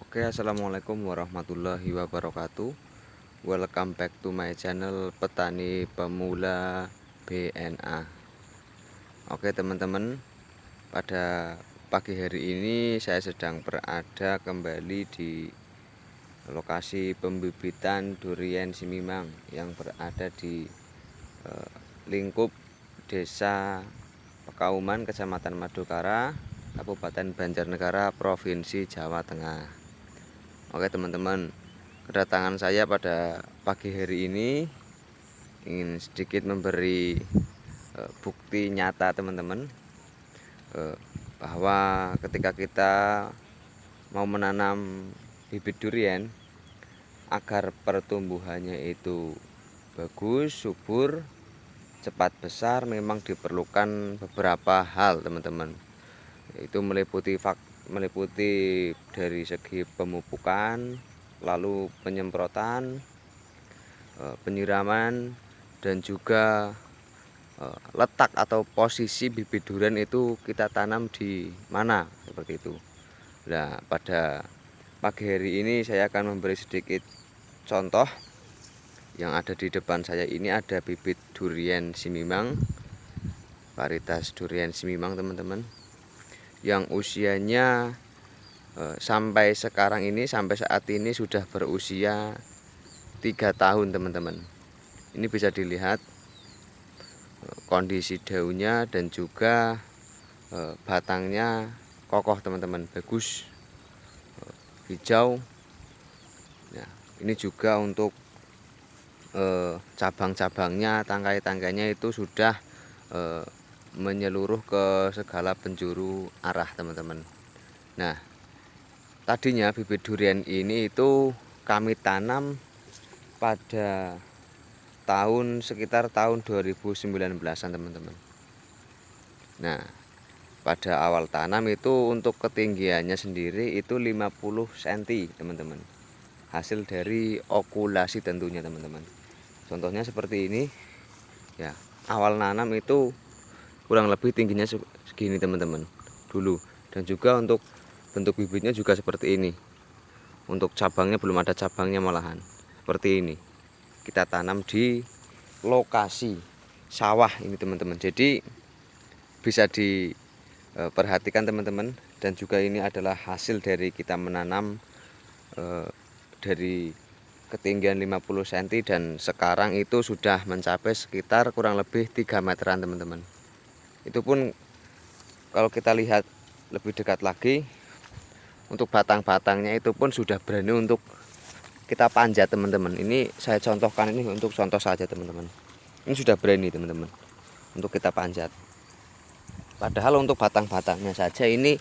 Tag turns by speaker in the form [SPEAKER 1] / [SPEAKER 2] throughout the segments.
[SPEAKER 1] Oke, assalamualaikum warahmatullahi wabarakatuh. Welcome back to my channel Petani Pemula BNA. Oke teman-teman, pada pagi hari ini saya sedang berada kembali di lokasi pembibitan durian Simimang yang berada di lingkup Desa Pekauman, Kecamatan Madukara, Kabupaten Banjarnegara, Provinsi Jawa Tengah. Oke teman-teman, kedatangan saya pada pagi hari ini ingin sedikit memberi bukti nyata teman-teman, bahwa ketika kita mau menanam bibit durian agar pertumbuhannya itu bagus, subur, cepat besar, memang diperlukan beberapa hal teman-teman. Itu meliputi dari segi pemupukan, lalu penyemprotan, penyiraman, dan juga letak atau posisi bibit durian itu kita tanam di mana, seperti itu. Nah, pada pagi hari ini saya akan memberi sedikit contoh. Yang ada di depan saya ini ada bibit durian Simimang, varietas durian Simimang teman-teman, yang usianya sampai sekarang ini, sampai saat ini sudah berusia 3 tahun teman-teman. Ini bisa dilihat kondisi daunnya dan juga batangnya kokoh teman-teman, bagus, hijau. Nah, ini juga untuk cabang-cabangnya, tangkai-tangkainya itu sudah menyeluruh ke segala penjuru arah teman-teman. Nah, tadinya bibit durian ini itu kami tanam pada sekitar tahun 2019-an teman-teman. Nah, pada awal tanam itu untuk ketinggiannya sendiri itu 50 cm teman-teman. Hasil dari okulasi tentunya teman-teman. Contohnya seperti ini. Ya, awal nanam itu kurang lebih tingginya segini teman-teman dulu. Dan juga untuk bentuk bibitnya juga seperti ini. Untuk cabangnya belum ada cabangnya malahan. Seperti ini. Kita tanam di lokasi sawah ini teman-teman. Jadi bisa diperhatikan teman-teman, dan juga ini adalah hasil dari kita menanam dari ketinggian 50 cm dan sekarang itu sudah mencapai sekitar kurang lebih 3 meteran teman-teman. Itu pun kalau kita lihat lebih dekat lagi, untuk batang-batangnya itu pun sudah berani untuk kita panjat teman-teman. Ini saya contohkan, ini untuk contoh saja teman-teman. Ini sudah berani teman-teman untuk kita panjat. Padahal untuk batang-batangnya saja ini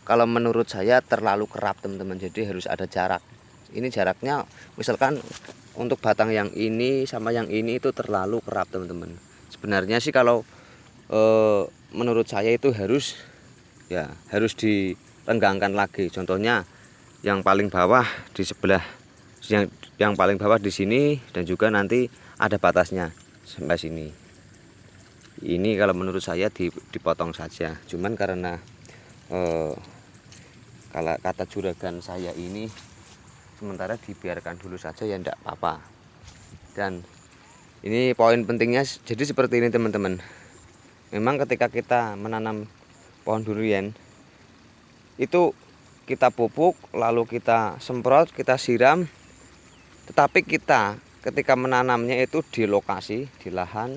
[SPEAKER 1] kalau menurut saya terlalu kerap teman-teman. Jadi harus ada jarak. Ini jaraknya misalkan untuk batang yang ini sama yang ini itu terlalu kerap teman-teman. Sebenarnya sih kalau menurut saya itu harus direnggangkan lagi. Contohnya yang paling bawah di sebelah, yang paling bawah di sini, dan juga nanti ada batasnya sampai sini. Ini kalau menurut saya dipotong saja. Cuman karena kalau kata juragan saya ini sementara dibiarkan dulu saja, ya enggak apa-apa. Dan ini poin pentingnya jadi seperti ini teman-teman. Memang ketika kita menanam pohon durian itu kita pupuk, lalu kita semprot, kita siram. Tetapi kita ketika menanamnya itu di lokasi, di lahan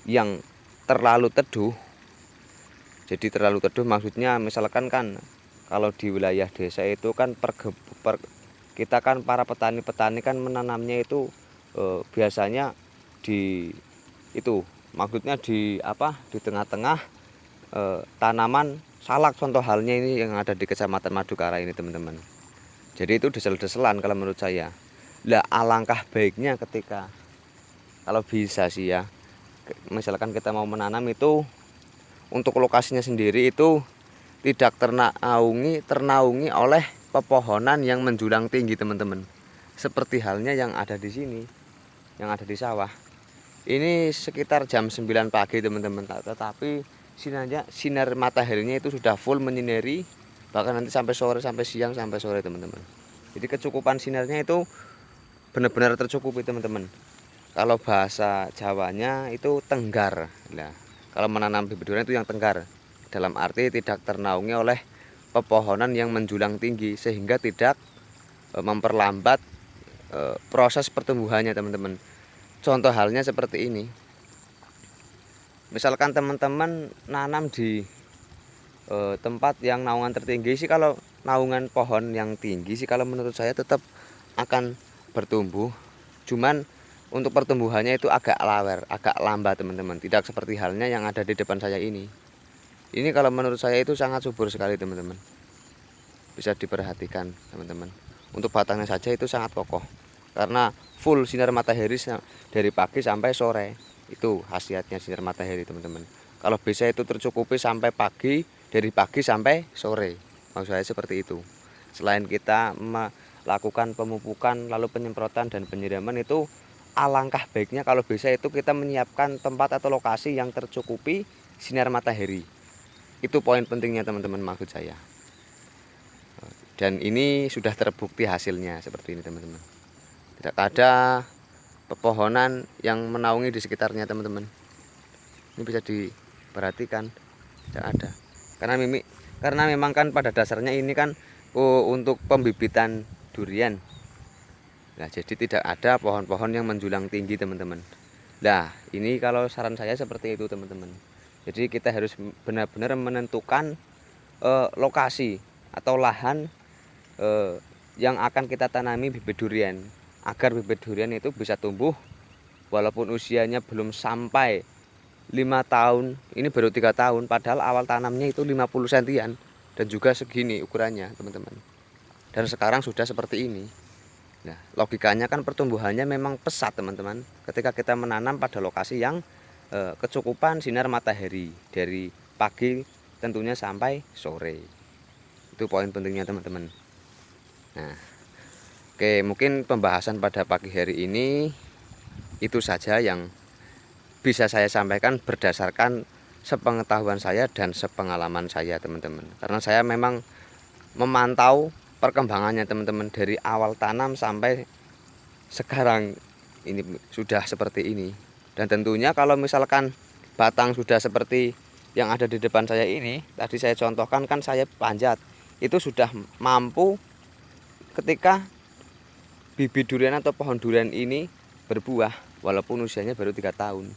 [SPEAKER 1] yang terlalu teduh. Jadi terlalu teduh maksudnya misalkan kan kalau di wilayah desa itu kan kita kan para petani-petani kan menanamnya itu biasanya di itu maksudnya di apa, di tengah-tengah tanaman salak, contoh halnya ini yang ada di Kecamatan Madukara ini teman-teman. Jadi itu desel-deselan kalau menurut saya. Lah alangkah baiknya ketika kalau bisa sih ya, misalkan kita mau menanam itu untuk lokasinya sendiri itu tidak ternaungi oleh pepohonan yang menjulang tinggi teman-teman. Seperti halnya yang ada di sini, yang ada di sawah. Ini sekitar jam 9 pagi teman-teman, tetapi sinar mataharinya itu sudah full menyinari bahkan nanti sampai sore, sampai siang, sampai sore teman-teman. Jadi kecukupan sinarnya itu benar-benar tercukupi teman-teman. Kalau bahasa Jawanya itu tenggar. Nah, kalau menanam bibit durian itu yang tenggar, dalam arti tidak ternaungi oleh pepohonan yang menjulang tinggi sehingga tidak memperlambat proses pertumbuhannya teman-teman. Contoh halnya seperti ini. Misalkan teman-teman nanam di tempat yang naungan tertinggi sih, kalau naungan pohon yang tinggi sih kalau menurut saya tetap akan bertumbuh. Cuman untuk pertumbuhannya itu agak lawer, agak lambat teman-teman. Tidak seperti halnya yang ada di depan saya ini. Ini kalau menurut saya itu sangat subur sekali teman-teman. Bisa diperhatikan teman-teman. Untuk batangnya saja itu sangat kokoh. Karena full sinar matahari dari pagi sampai sore. Itu khasiatnya sinar matahari teman-teman. Kalau bisa itu tercukupi sampai pagi, dari pagi sampai sore. Maksud saya seperti itu. Selain kita melakukan pemupukan, lalu penyemprotan dan penyiraman, itu alangkah baiknya kalau bisa itu kita menyiapkan tempat atau lokasi yang tercukupi sinar matahari. Itu poin pentingnya teman-teman maksud saya. Dan ini sudah terbukti hasilnya seperti ini teman-teman. Tidak ada pepohonan yang menaungi di sekitarnya teman-teman. Ini bisa diperhatikan, tidak ada. Karena memang kan pada dasarnya ini kan untuk pembibitan durian. Nah, jadi tidak ada pohon-pohon yang menjulang tinggi teman-teman. Nah, ini kalau saran saya seperti itu teman-teman. Jadi kita harus benar-benar menentukan lokasi atau lahan yang akan kita tanami bibit durian, agar bibit durian itu bisa tumbuh walaupun usianya belum sampai 5 tahun, ini baru 3 tahun, padahal awal tanamnya itu 50 sentian dan juga segini ukurannya teman-teman. Dan sekarang sudah seperti ini. Nah, logikanya kan pertumbuhannya memang pesat teman-teman ketika kita menanam pada lokasi yang kecukupan sinar matahari dari pagi tentunya sampai sore. Itu poin pentingnya teman-teman. Nah, oke, mungkin pembahasan pada pagi hari ini itu saja yang bisa saya sampaikan berdasarkan sepengetahuan saya dan sepengalaman saya teman-teman. Karena saya memang memantau perkembangannya teman-teman dari awal tanam sampai sekarang ini sudah seperti ini. Dan tentunya kalau misalkan batang sudah seperti yang ada di depan saya ini, tadi saya contohkan kan saya panjat, itu sudah mampu ketika bibit durian atau pohon durian ini berbuah walaupun usianya baru 3 tahun.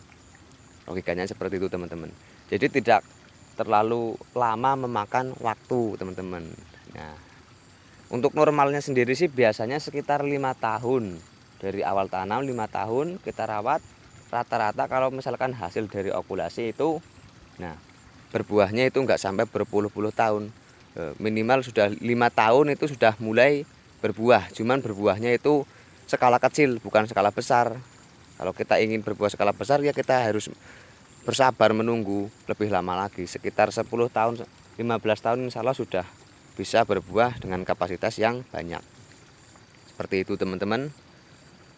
[SPEAKER 1] Logikanya seperti itu teman-teman. Jadi tidak terlalu lama memakan waktu teman-teman. Nah, untuk normalnya sendiri sih biasanya sekitar 5 tahun. Dari awal tanam 5 tahun kita rawat, rata-rata kalau misalkan hasil dari okulasi itu, nah berbuahnya itu enggak sampai berpuluh-puluh tahun. Minimal sudah 5 tahun itu sudah mulai berbuah. Cuman berbuahnya itu skala kecil, bukan skala besar. Kalau kita ingin berbuah skala besar ya kita harus bersabar menunggu lebih lama lagi, sekitar 10 tahun, 15 tahun insya Allah sudah bisa berbuah dengan kapasitas yang banyak. Seperti itu teman-teman.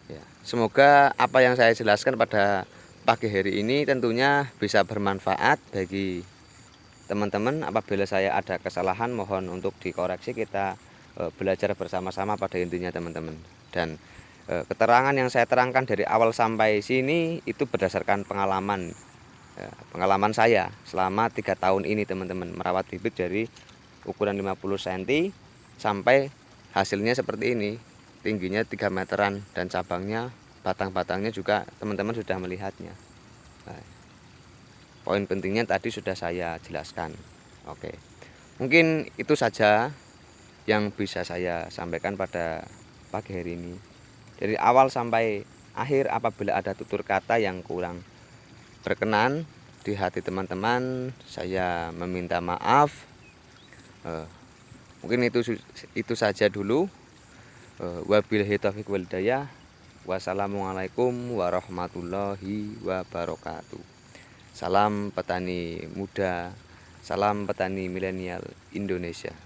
[SPEAKER 1] Ya, semoga apa yang saya jelaskan pada pagi hari ini tentunya bisa bermanfaat bagi teman-teman. Apabila saya ada kesalahan mohon untuk dikoreksi, kita belajar bersama-sama pada intinya teman-teman. Dan keterangan yang saya terangkan dari awal sampai sini itu berdasarkan pengalaman saya selama 3 tahun ini teman-teman, merawat bibit dari ukuran 50 cm sampai hasilnya seperti ini, tingginya 3 meteran dan cabangnya, batang-batangnya juga teman-teman sudah melihatnya. Nah, poin pentingnya tadi sudah saya jelaskan. Oke, mungkin itu saja yang bisa saya sampaikan pada pagi hari ini. Dari awal sampai akhir, apabila ada tutur kata yang kurang berkenan di hati teman-teman, saya meminta maaf. Mungkin itu saja dulu. Wabillahi taufiq wal hidayah. Wassalamualaikum warahmatullahi wabarakatuh. Salam petani muda, salam petani milenial Indonesia.